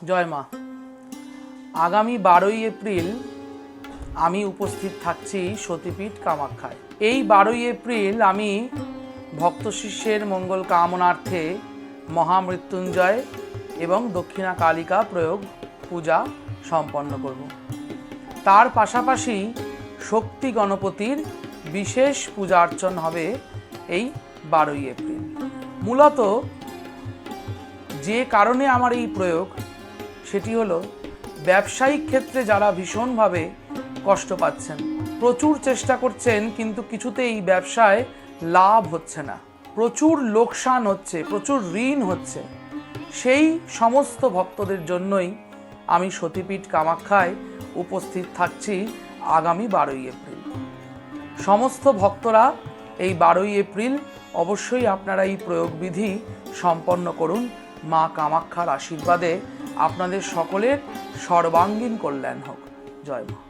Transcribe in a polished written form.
জয় মা। আগামী 12ই এপ্রিল আমি উপস্থিত থাকছি সতীপীঠ কামাখ্যায়। এই 12ই এপ্রিল আমি ভক্ত শিষ্যের মঙ্গল কামনার্থে মহামৃত্যুঞ্জয় এবং দক্ষিণা কালিকা প্রয়োগ পূজা সম্পন্ন করব। তার পাশাপাশি শক্তি গণপতির বিশেষ পূজা অর্চন হবে এই 12ই এপ্রিল। মূলত যে কারণে আমার এই প্রয়োগ সেটি হলো ব্যবসায়িক ক্ষেত্রে যারা ভীষণভাবে কষ্ট পাচ্ছেন, প্রচুর চেষ্টা করছেন কিন্তু কিছুতেই ব্যবসায় লাভ হচ্ছে না, প্রচুর লোকসান হচ্ছে, প্রচুর ঋণ হচ্ছে, সেই সমস্ত ভক্তদের জন্যই আমি সতীপীঠ কামাখ্যায় উপস্থিত থাকছি আগামী 12ই এপ্রিল। সমস্ত ভক্তরা এই 12ই এপ্রিল অবশ্যই আপনারা এই প্রয়োগবিধি সম্পন্ন করুন। মা কামাখ্যার আশীর্বাদে আপনাদের সকলের সর্বাঙ্গীন কল্যাণ হোক। জয় মা।